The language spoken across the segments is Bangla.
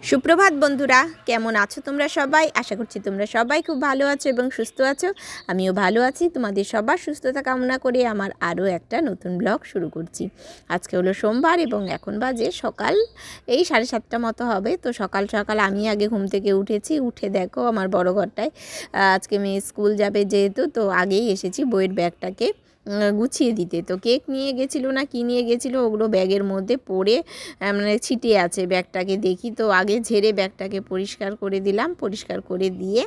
সুপ্রভাত বন্ধুরা, কেমন আছো তোমরা সবাই? আশা করছি তোমরা সবাই খুব ভালো আছো এবং সুস্থ আছো। আমিও ভালো আছি। তোমাদের সবার সুস্থতা কামনা করে আমার আরও একটা নতুন ব্লগ শুরু করছি। আজকে হলো সোমবার এবং এখন বাজে সকাল এই 7:30 মতো হবে। তো সকাল সকাল আমি আগে ঘুম থেকে উঠেছি। উঠে দেখো আমার বড় ঘরটায় আজকে মেয়ে স্কুল যাবে যেহেতু, তো আগেই এসেছি বইয়ের ব্যাগটাকে গুছিয়ে দিতে। তো কেক নিয়ে গেছিলো না কি নিয়ে গেছিলো, ওগুলো ব্যাগের মধ্যে পড়ে মানে ছিটিয়ে আছে। ব্যাগটাকে দেখি তো আগে ঝেড়ে ব্যাগটাকে পরিষ্কার করে দিলাম। পরিষ্কার করে দিয়ে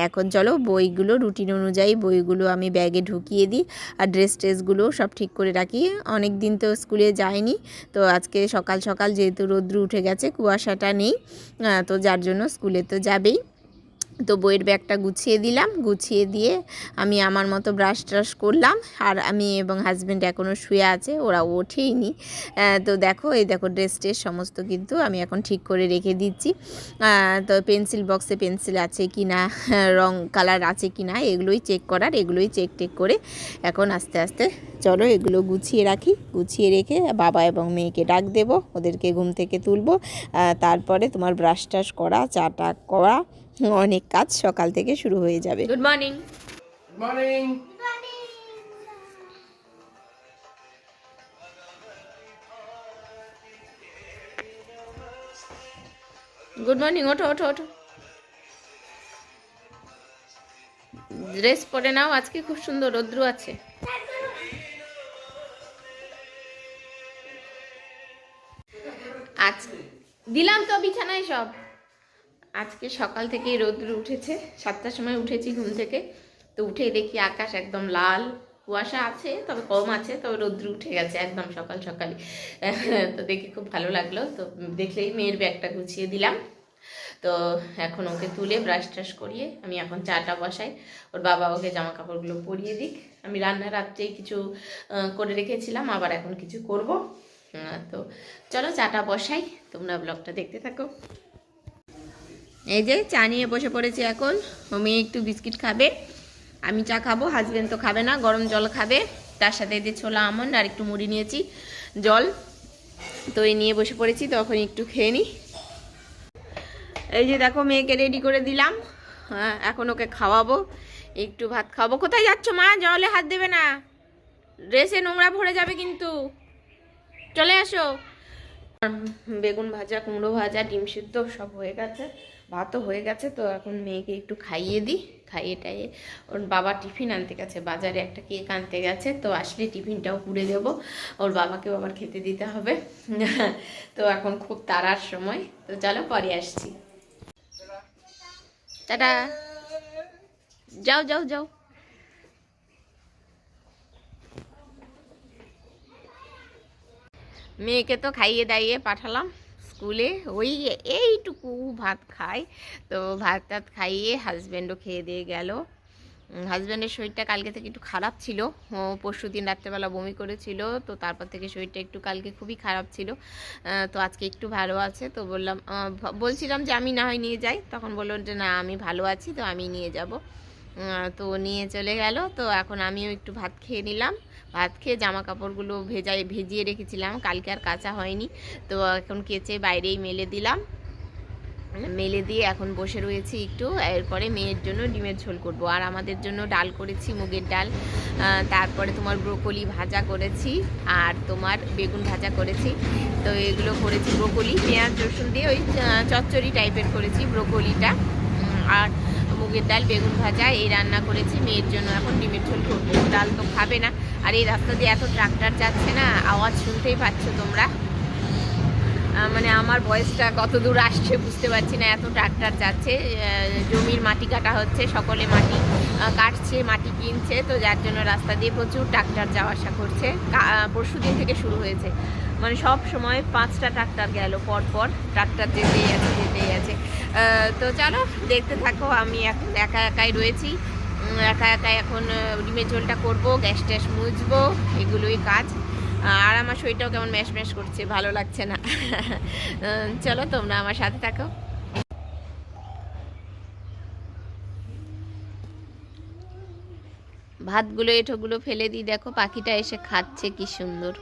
এখন চলো বইগুলো রুটিন অনুযায়ী বইগুলো আমি ব্যাগে ঢুকিয়ে দিই, আর ড্রেসগুলো সব ঠিক করে রাখি। অনেক দিন তো স্কুলে যায়নি, তো আজকে সকাল সকাল যেহেতু রৌদ্র উঠে গেছে, কুয়াশাটা নেই, তো যার জন্য স্কুলে তো যাবেই। তো বইয়ের ব্যাগটা গুছিয়ে দিলাম। গুছিয়ে দিয়ে আমি আমার মতো ব্রাশ ট্রাশ করলাম, আর আমি এবং হাজব্যান্ড এখনও শুয়ে আছে, ওরা ওঠেইনি। তো দেখো এই দেখো ড্রেস ট্রেস সমস্ত কিন্তু আমি এখন ঠিক করে রেখে দিচ্ছি। তো পেন্সিল বক্সে পেন্সিল আছে কি না, রং কালার আছে কি না, এগুলোই চেক করার, এগুলোই চেক টেক করে এখন আস্তে আস্তে চলো এগুলো গুছিয়ে রাখি। গুছিয়ে রেখে বাবা এবং মেয়েকে ডাক দেবো, ওদেরকে ঘুম থেকে তুলবো। তারপরে তোমার ব্রাশ ট্রাশ করা, চা টা করা, অনেক কাজ সকাল থেকে শুরু হয়ে যাবে। Good morning. Good morning. Good morning, ওঠো ওঠো ওঠো, ড্রেস পরে নাও, আজকে খুব সুন্দর রৌদ্র আছে। আজ দিলাম তো বিছানায় সব। আজকে সকাল থেকেই রৌদ্র উঠেছে, 7টার সময় উঠেছি ঘুম থেকে। তো উঠে দেখি আকাশ একদম লাল, কুয়াশা আছে তবে কম আছে, তবে রৌদ্র উঠে গেছে একদম সকাল সকালে। তো দেখে খুব ভালো লাগলো। তো দেখলেই মেয়ের ব্যাগটা গুছিয়ে দিলাম। তো এখন ওকে তুলে ব্রাশ ট্রাশ করিয়ে আমি এখন চাটা বসাই। ওর বাবা ওকে জামা কাপড়গুলো পরিয়ে দিক। আমি রান্না রাত্রেই কিছু করে রেখেছিলাম, আবার এখন কিছু করব। তো চলো চাটা বসাই, তোমরা ব্লগটা দেখতে থাকো। এই যে চা নিয়ে বসে পড়েছি এখন। মেয়ে একটু বিস্কিট খাবে, আমি চা খাবো, হাজবেন্ড তো খাবে না, গরম জল খাবে। তার সাথে এই যে ছোলা আমন্ড আর একটু মুড়ি নিয়েছি, জল। তো এই নিয়ে বসে পড়েছি, তো এখন একটু খেয়ে নিই। এই যে দেখো মেয়েকে রেডি করে দিলাম, হ্যাঁ এখন ওকে খাওয়াবো, একটু ভাত খাওয়াবো। কোথায় যাচ্ছ মা? জলে হাত দেবে না, ড্রেসে নোংরা ভরে যাবে কিন্তু, চলে আসো। বেগুন ভাজা, কুমড়ো ভাজা, ডিম সিদ্ধ সব হয়ে গেছে, ভাতও হয়ে গেছে। তো এখন মেয়েকে একটু খাইয়ে দিই। খাইয়ে টাইয়ে ওর বাবা টিফিন আনতে গেছে, বাজারে একটা কেক আনতে গেছে, তো আসলে টিফিনটাও পুড়ে দেব, ওর বাবাকেও আবার খেতে দিতে হবে। তো এখন খুব তাড়ার সময়, তো চলো পরে আসছি। টাটা, যাও যাও যাও। মেয়েকে তো খাইয়ে দাইয়ে পাঠালাম স্কুলে, ওই এইটুকু ভাত খায়। তো ভাত টাত খাইয়ে হাজব্যান্ডও খেয়ে দিয়ে গেল। হাজব্যান্ডের শরীরটা কালকে থেকে একটু খারাপ ছিল, ও পরশু দিন রাত্রেবেলা বমি করেছিল, তো তারপর থেকে শরীরটা একটু কালকে খুবই খারাপ ছিল। তো আজকে একটু ভালো আছে। তো বলছিলাম যে আমি না হয় নিয়ে যাই, তখন বললো যে না আমি ভালো আছি, তো আমি নিয়ে যাব। তো নিয়ে চলে গেল। তো এখন আমিও একটু ভাত খেয়ে নিলাম। ভাত খেয়ে জামা কাপড়গুলো ভিজিয়ে রেখেছিলাম, কালকে আর কাচা হয়নি, তো এখন কেচে বাইরেই মেলে দিলাম। মেলে দিয়ে এখন বসে রয়েছি একটু। এরপরে মেয়ের জন্য ডিমের ঝোল করব, আর আমাদের জন্য ডাল করেছি, মুগের ডাল। তারপরে তোমার ব্রোকলি ভাজা করেছি, আর তোমার বেগুন ভাজা করেছি। তো এগুলো করেছি, ব্রোকলি পেঁয়াজ রসুন দিয়ে ওই চচ্চড়ি টাইপের করেছি ব্রোকলিটা। আর মুগের ডাল, বেগুন ভাজা এই রান্না করেছি। মেয়ের জন্য এখন ডিমের ঝোল করবো, ডাল তো খাবে না। আর এই রাস্তা দিয়ে এত ট্রাক্টর যাচ্ছে না, আওয়াজ শুনতেই পাচ্ছ তোমরা। মানে আমার ভয়েসটা কত দূর আসছে বুঝতে পারছি না, এত ট্রাক্টর যাচ্ছে। জমির মাটি কাটা হচ্ছে, সকলে মাটি কাটছে, মাটি কিনছে, তো যার জন্য রাস্তা দিয়ে প্রচুর ট্রাক্টর যাওয়া আসা করছে। পরশু দিন থেকে শুরু হয়েছে, মানে সব সময় 5টা ট্রাক্টর গেল পর পর, ট্রাক্টর যেতেই আছে যেতেই আছে। তো চলো দেখতে থাকো। আমি এখন একা একাই রয়েছি, একা একাই এখন ডিমের ঝোলটা করবো, গ্যাস ট্যাস মুছবো, এগুলোই কাজ। আর আমার শরীরটাও কেমন ম্যাশ ম্যাশ করছে, ভালো লাগছে না। চলো তোমরা আমার সাথে থাকো। ভাতগুলো এঁঠোগুলো ফেলে দিই, দেখো পাখিটা এসে খাচ্ছে কি সুন্দর।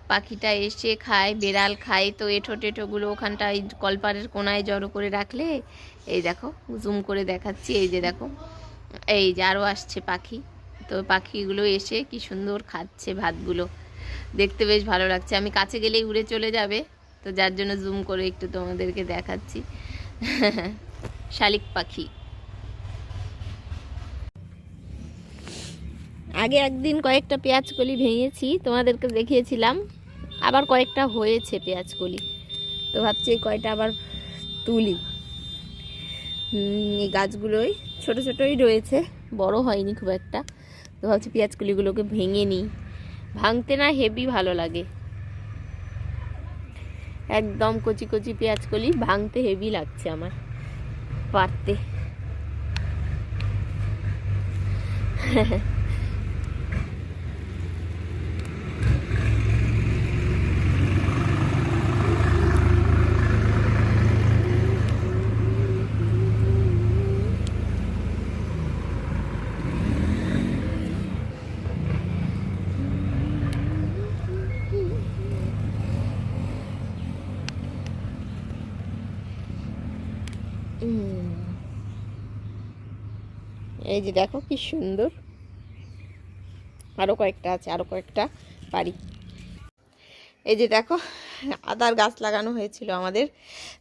পাখিটা এসে খায়, বেড়াল খায়, তো এঁঠো টেঠোগুলো ওখানটায় কলপারের কোনায় জড়ো করে রাখলে, এই দেখো জুম করে দেখাচ্ছি, এই যে দেখো, এই যে আরও আসছে পাখি, তো পাখিগুলো এসে কি সুন্দর খাচ্ছে ভাতগুলো, দেখতে বেশ ভালো লাগছে। আমি কাছে গেলেই উড়ে চলে যাবে, তো যার জন্য জুম করে একটু তোমাদেরকে দেখাচ্ছি। শালিক পাখি। আগে একদিন কয়েকটা পেঁয়াজ কলি ভেঙেছি, তোমাদেরকে দেখিয়েছিলাম, আবার কয়েকটা হয়েছে পেঁয়াজ কলি, তো ভাবছি কয়টা আবার তুলি। এই গাছগুলোই ছোটো ছোটোই রয়েছে, বড় হয়নি খুব একটা, তো ভাবছি পেঁয়াজ কলিগুলোকে ভেঙে নিই। ভাঙতে না হেভি ভালো লাগে, একদম কচি কচি পেঁয়াজ কলি, ভাঙতে হেভি লাগছে আমার পারতে। এই যে দেখো কি সুন্দর, আরও কয়েকটা আছে, আরও কয়েকটা পারি। এই যে দেখো আদার গাছ লাগানো হয়েছিল আমাদের,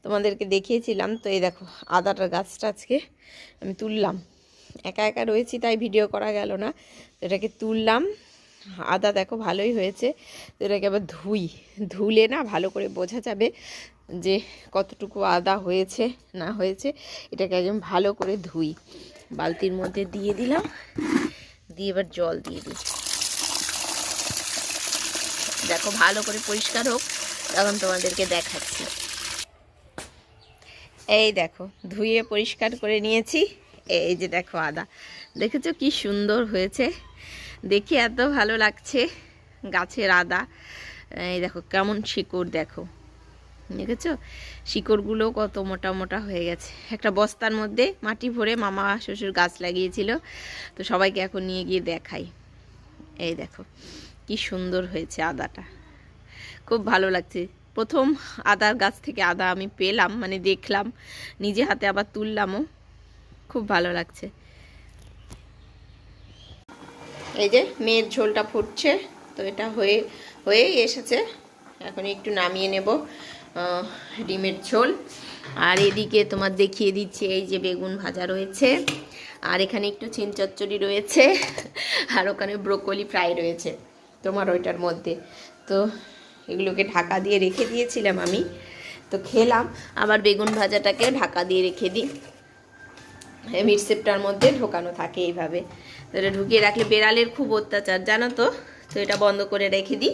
তোমাদেরকে দেখিয়েছিলাম, তো এই দেখো আদার গাছটা আজকে আমি তুললাম, একা একা রয়েছি তাই ভিডিও করা গেল না, তো এটাকে তুললাম। আদা দেখো ভালোই হয়েছে, তো এটাকে আবার ধুলে না ভালো করে বোঝা যাবে যে কতটুকু আদা হয়েছে না হয়েছে। এটাকে একদম ভালো করে ধুই, বালতির মধ্যে দিয়ে দিলাম, দিয়ে এবার জল দিয়ে দিই। দেখো ভালো করে পরিষ্কার হোক, তখন তোমাদেরকে দেখাচ্ছি। এই দেখো ধুয়ে পরিষ্কার করে নিয়েছি, এই যে দেখো আদা, দেখেছো কি সুন্দর হয়েছে, দেখে এত ভালো লাগছে গাছের আদা। এই দেখো কেমন শিকড়, দেখো দেখেছো শিকড়গুলো কত মোটা মোটা হয়ে গেছে। একটা বস্তার মধ্যে মাটি ভরে মামা শ্বশুর গাছ লাগিয়েছিল, তো সবাইকে এখন নিয়ে গিয়ে দেখাই। এই দেখো কি সুন্দর হয়েছে আদাটা, খুব ভালো লাগছে। প্রথম আদার গাছ থেকে আদা আমি পেলাম, মানে দেখলাম, নিজে হাতে আবার তুললামও, খুব ভালো লাগছে। এই যে মেয়ের ঝোলটা ফুটছে, তো এটা হয়েই এসেছে, এখন একটু নামিয়ে নেব ডিমের ঝোল। আর এদিকে তোমার দেখিয়ে দিচ্ছি, এই যে বেগুন ভাজা রয়েছে, আর এখানে একটু চিন চচ্চড়ি রয়েছে, আর ওখানে ব্রোকলি ফ্রাই রয়েছে তোমার ওইটার মধ্যে। তো এগুলোকে ঢাকা দিয়ে রেখে দিয়েছিলাম আমি, তো খেলাম। আবার বেগুন ভাজাটাকে ঢাকা দিয়ে রেখে দিই, মিটসেপটার মধ্যে ঢোকানো থাকে এইভাবে, তো এটা ঢুকিয়ে রাখলে বেড়ালের খুব অত্যাচার জানো তো, তো এটা বন্ধ করে রেখে দিই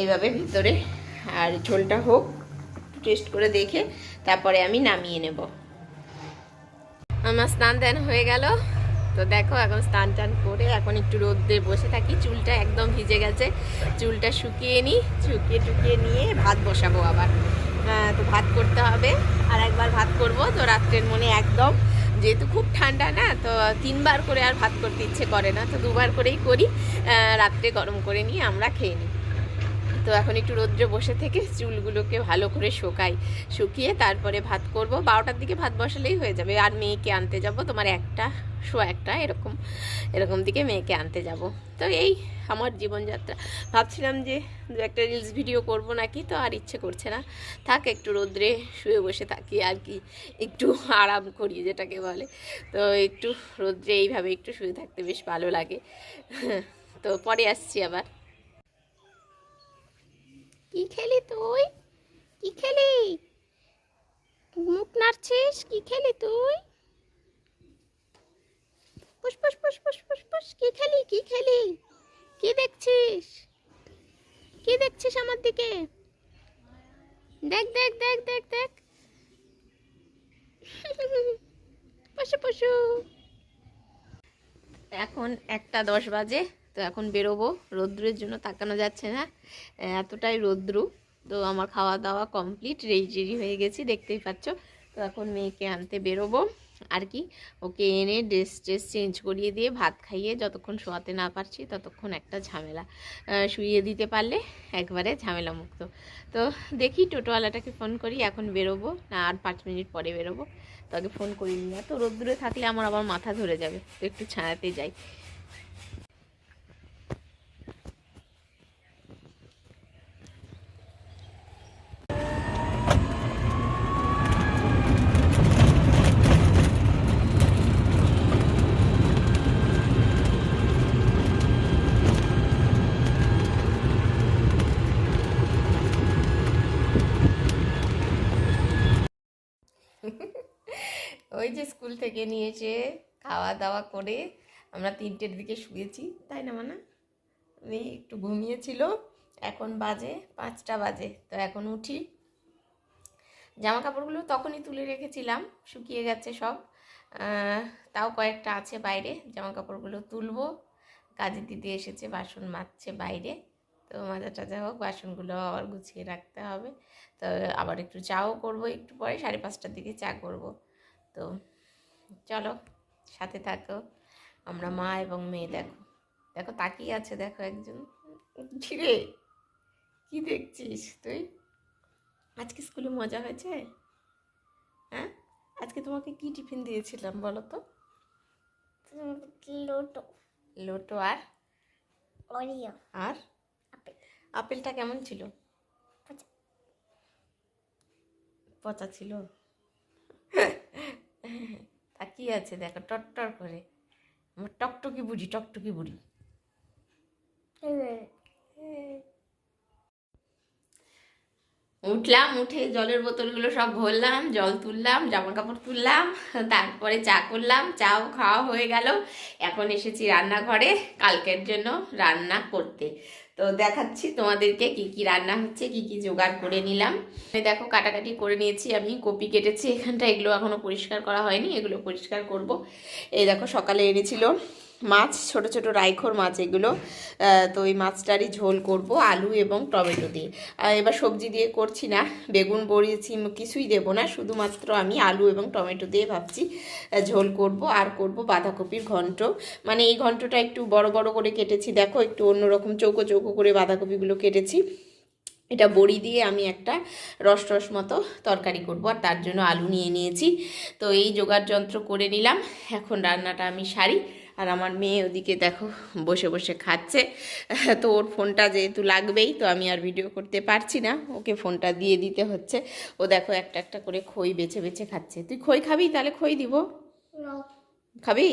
এইভাবে ভিতরে। আর ঝোলটা হোক, টেস্ট করে দেখে তারপরে আমি নামিয়ে নেব। আমার স্নান দান হয়ে গেল, তো দেখো এখন স্নান টান করে এখন একটু রোদে বসে থাকি, চুলটা একদম ভিজে গেছে, চুলটা শুকিয়ে নিই, টুকিয়ে নিয়ে ভাত বসাবো আবার। তো ভাত করতে হবে, আর একবার ভাত করব, তো রাত্রের মনে একদম, যেহেতু খুব ঠান্ডা না, তো 3 বার করে আর ভাত করতে ইচ্ছে করে না, তো 2 বার করেই করি, রাত্রে গরম করে নিয়ে আমরা খেয়ে নিই। তো এখন একটু রোদ্রে বসে থেকে চুলগুলোকে ভালো করে শুকিয়ে তারপরে ভাত করব। 12টার দিকে ভাত বসালেই হয়ে যাবে। আর মেয়েকে আনতে যাব তোমার 1টা, সোয়া 1টা এরকম দিকে মেয়েকে আনতে যাব। তো এই আমার জীবনযাত্রা। ভাবছিলাম যে 2-একটা রিলস ভিডিও করব নাকি, তো আর ইচ্ছে করছে না, থাক একটু রোদ্রে শুয়ে বসে থাকি আর কি, একটু আরাম করি যেটাকে বলে। তো একটু রোদ্রে এইভাবে একটু শুয়ে থাকতে বেশ ভালো লাগে। তো পরে আসছি আবার। কি খেলি তুই? কি খেলি? মুখ নাড়ছিস? কি খেলি তুই? পুষ পুষ পুষ পুষ পুষ পুষ, কি খেলি? কি খেলি? কি দেখছিস? কি দেখছিস আমার দিকে? দেখ দেখ দেখ দেখ দেখ। পশু পশু। এখন 1টা 10 বাজে, তো এখন বেরোবো, রোদ্রের জন্য তাকানো যাচ্ছে না, এতটাই রোদ্রু। তো আমার খাওয়া দাওয়া কমপ্লিট, রেডি হয়ে গেছি, দেখতেই পাচ্ছ তো এখন মেয়েকে আনতে বেরোবো আর কি। ওকে এনে ড্রেস চেঞ্জ করিয়ে দিয়ে ভাত খাইয়ে যতক্ষণ শোয়াতে না পারছি ততক্ষণ একটা ঝামেলা, শুইয়ে দিতে পারলে একবারে ঝামেলা মুক্ত। তো দেখি টোটোওয়ালাটাকে ফোন করি, এখন বেরোবো না আর 5 মিনিট পরে বেরোবো। তো আগে ফোন করি নি, তো রোদ্দুরে থাকলে আমার আবার মাথা ধরে যাবে, তো একটু ছায়াতে যাই। ওই যে স্কুল থেকে নিয়ে এসে খাওয়া দাওয়া করে আমরা 3টের দিকে শুয়েছি, তাই না মানা? মেয়ে একটু ঘুমিয়েছিল, এখন বাজে 5টা বাজে। তো এখন উঠি, জামা কাপড়গুলো তখনই তুলে রেখেছিলাম, শুকিয়ে গেছে সব, তাও কয়েকটা আছে বাইরে, জামা কাপড়গুলো তুলবো। কাজের দিদি এসেছে, বাসন মাজছে বাইরে, তো মাজা টাজা হোক, বাসনগুলো আবার গুছিয়ে রাখতে হবে। তো আবার একটু চাও করব, একটু পরে 5:30টার দিকে চা করব। তো চলো সাথে থাকো, আমরা মা এবং মেয়ে। দেখো দেখো তাকিয়ে আছে, দেখো একজন। ছিরে কি দেখছিস তুই? আজকে স্কুলে মজা হয়েছে? হ্যাঁ, আজকে তোমাকে কি টিফিন দিয়েছিলাম বলো তো? লোটো। লোটো আর অরিও আর আপেল। আপেলটা কেমন ছিল? পচা ছিল। তাকিয়ে আছে দেখো টট্টর করে, আমার টকটকি বুড়ি, টকটকি বুড়ি। উঠলাম, উঠে জলের বোতলগুলো সব ভরলাম, জল তুললাম, জামা কাপড় তুললাম, তারপরে চা করলাম, চাও খাওয়া হয়ে গেল। এখন এসেছি রান্নাঘরে কালকের জন্য রান্না করতে। তো দেখাচ্ছি তোমাদেরকে কি কি রান্না হচ্ছে, কি কি জোগাড় করে নিলাম। দেখো কাটাকাটি করে নিয়েছি, আমি কপি কেটেছি এখানটা, এগুলো এখনো পরিষ্কার করা হয়নি, এগুলো পরিষ্কার করব। এই দেখো সকালে এনেছিল মাছ, ছোট ছোট রাইখোর মাছ এগুলো। তো ওই মাছটারই ঝোল করব আলু এবং টমেটো দিয়ে। এবার সবজি দিয়ে করছি না, বেগুন বড়ি সিম কিছুই দেবো না, শুধুমাত্র আমি আলু এবং টমেটো দিয়ে ভাবছি ঝোল করব। আর করব বাঁধাকপির ঘন্ট, মানে এই ঘন্টটা একটু বড় বড় করে কেটেছি, দেখো একটু অন্যরকম চৌকো চৌকো করে বাঁধাকপিগুলো কেটেছি। এটা বড়ি দিয়ে আমি একটা রস রস মতো তরকারি করব, আর তার জন্য আলু নিয়ে নিয়েছি। তো এই জোগাড় যন্ত্র করে নিলাম, এখন রান্নাটা আমি সারি। আর আমার মেয়ে ওদিকে দেখো বসে বসে খাচ্ছে। তো ওর ফোনটা যেহেতু লাগবেই, তো আমি আর ভিডিও করতে পারছি না, ওকে ফোনটা দিয়ে দিতে হচ্ছে। ও দেখো একটা একটা করে খই বেছে বেছে খাচ্ছে। তুই খই খাবি? তাহলে খই দিব। খাবি?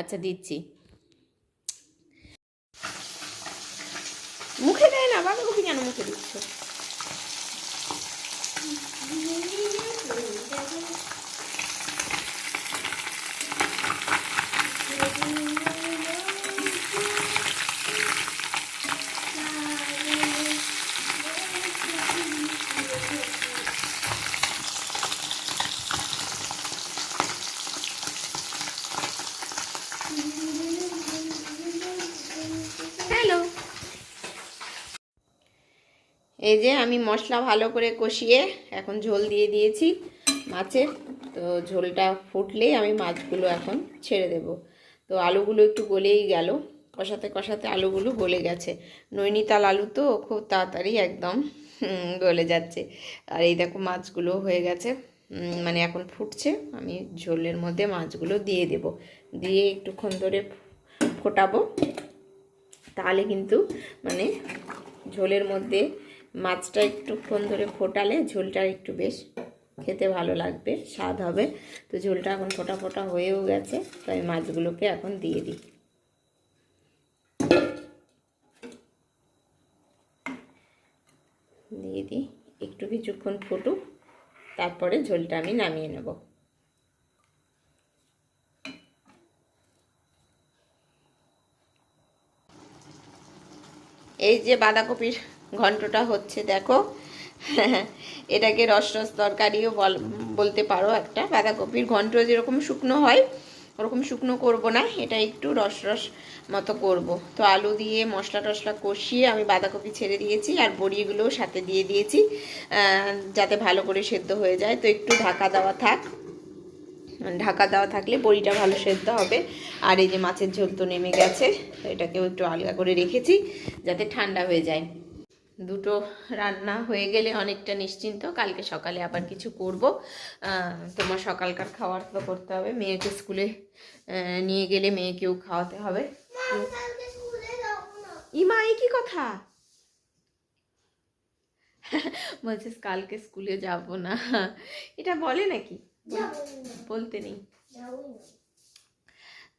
আচ্ছা দিচ্ছি। মুখে দেয় না, বাঁধাকপি কেন মুখে দিচ্ছ? হ্যালো, এই যে আমি মশলা ভালো করে কষিয়ে এখন ঝোল দিয়ে দিয়েছি মাছের। তো ঝোলটা ফুটলেই আমি মাছগুলো এখন ছেড়ে দেব। তো আলুগুলো একটু গলেই গেল, কষাতে কষাতে আলুগুলো গলে গেছে। নৈনিতাল আলু তো খুব তাড়াতাড়ি একদম গলে যাচ্ছে। আর এই দেখো মাছগুলো হয়ে গেছে, মানে এখন ফুটছে। আমি ঝোলের মধ্যে মাছগুলো দিয়ে দেব, দিয়ে একটুক্ষণ ধরে ফোটাবো। তাহলে কিন্তু মানে ঝোলের মধ্যে মাছটা একটুক্ষণ ধরে ফোটালে ঝোলটা একটু বেশ খেতে ভালো লাগবে, স্বাদ হবে। তো ঝোলটা এখন ফোটা ফোটা হয়েও গেছে, তো আমি মাছগুলোকে এখন দিয়ে দিই। দিয়ে দিই একটু কিছুক্ষণ ফুটুক, তারপরে ঝোলটা আমি নামিয়ে নেব। এই যে বাঁধাকপির ঘন্টটা হচ্ছে দেখো, এটাকে রস রস তরকারিও বলতে পারো একটা। বাঁধাকপির ঘন্ট যেরকম শুকনো হয় ওরকম শুকনো করব না, এটা একটু রস রস মতো করব। তো আলু দিয়ে মশলা টশলা কষিয়ে আমি বাঁধাকপি ছেড়ে দিয়েছি আর বড়িগুলোও সাথে দিয়ে দিয়েছি, যাতে ভালো করে সেদ্ধ হয়ে যায়। তো একটু ঢাকা দেওয়া থাক, ঢাকা দেওয়া থাকলে বড়িটা ভালো সেদ্ধ হবে। আর এই যে মাছের ঝোল তো নেমে গেছে, এটাকেও একটু আলগা করে রেখেছি যাতে ঠান্ডা হয়ে যায়। দুটো রান্না হয়ে গেলে অনেকটা নিশ্চিন্ত, কালকে সকালে আবার কিছু করব। তোমার সকালকার খাবার তো করতে হবে, মেয়েকে স্কুলে নিয়ে গেলে মেয়েকেও খাওয়াতে হবে। ইমা এই কি কথা বলছিস? কালকে স্কুলে যাব না, এটা বলে নাকি? বলতে নেই।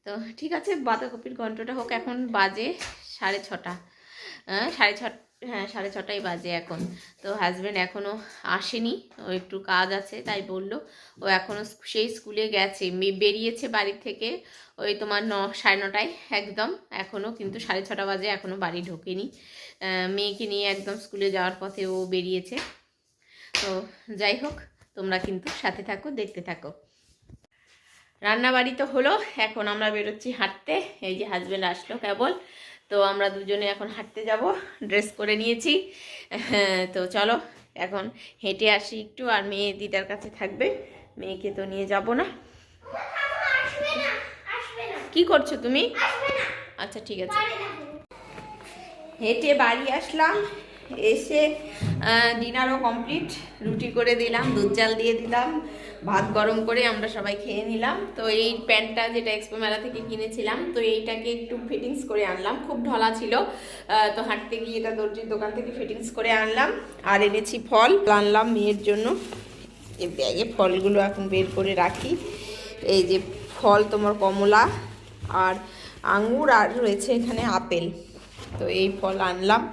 তো ঠিক আছে, বাঁধাকপির ঘন্টটা হোক। এখন বাজে 6:30, 6:30, হ্যাঁ 6:30 বাজে এখন। তো হাজব্যান্ড এখনও আসেনি, ও একটু কাজ আছে তাই বললো। ও এখনও সেই স্কুলে গেছে, বেরিয়েছে বাড়ি থেকে ওই তোমার 9, 9:30 একদম, এখনও কিন্তু 6:30 বাজে, এখনও বাড়ি ঢোকেনি। মেয়েকে নিয়ে একদম স্কুলে যাওয়ার পথে ও বেরিয়েছে। তো যাই হোক, তোমরা কিন্তু সাথে থাকো, দেখতে থাকো। রান্নাবাড়ি তো হলো, এখন আমরা বেরোচ্ছি হাঁটতে। এই যে হাজব্যান্ড আসলো কেবল, তো আমরা দুজনে এখন হাঁটতে যাব, ড্রেস করে নিয়েছি। তো চলো এখন হেঁটে আসি একটু, আর মেয়ে দিদার কাছে থাকবে, মেয়েকে তো নিয়ে যাব না। কি করছো তুমি? আচ্ছা ঠিক আছে। হেঁটে বাড়ি আসলাম, এসে ডিনারও কমপ্লিট, রুটি করে দিলাম, দুধ জাল দিয়ে দিলাম, ভাত গরম করে আমরা সবাই খেয়ে নিলাম। তো এই প্যান্টটা যেটা এক্সপো মেলা থেকে কিনেছিলাম, তো এইটাকে একটু ফিটিংস করে আনলাম, খুব ঢলা ছিল। তো হাঁটতে গিয়ে এটা দর্জির দোকান থেকে ফিটিংস করে আনলাম। আর এনেছি ফল আনলাম মেয়ের জন্য, এই ব্যাগে ফলগুলো এখন বের করে রাখি। এই যে ফল তোমার কমলা আর আঙ্গুর, আর রয়েছে এখানে আপেল। তো এই ফল আনলাম।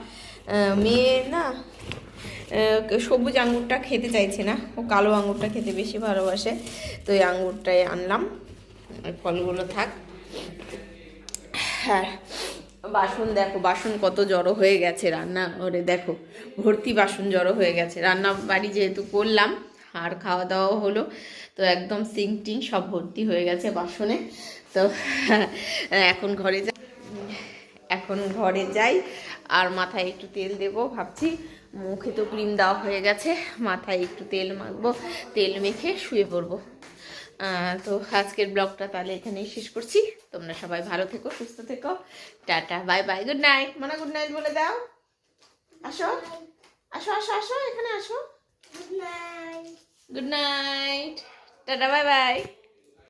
মেয়ে না সবুজ আঙুরটা খেতে চাইছে না, ও কালো আঙুরটা খেতে বেশি ভালোবাসে। তো এই আঙুরটাই আনলাম, ওই ফলগুলো থাক। হ্যাঁ, বাসন দেখো, বাসন কত জড়ো হয়ে গেছে রান্না ঘরে, দেখো ভর্তি বাসন জড়ো হয়ে গেছে। রান্না বাড়ি যেহেতু করলাম আর খাওয়া দাওয়াও হলো, তো একদম সিঙ্ক টিং সব ভর্তি হয়ে গেছে বাসনে। তো এখন ঘরে যাই আর মাথায় একটু তেল দেবো ভাবছি। মুখে তো ক্রিম দেওয়া হয়ে গেছে, মাথায় একটু তেল মাখবো, তেল মেখে শুয়ে পড়বো। তো আজকের ব্লগটা তাহলে এখানেই শেষ করছি। তোমরা সবাই ভালো থেকো, সুস্থ থেকো, tata bye bye, good night. মানে গুড নাইট বলে দাও। আসো আসো আসো আসো, এখানে আসো। Good night, tata bye bye.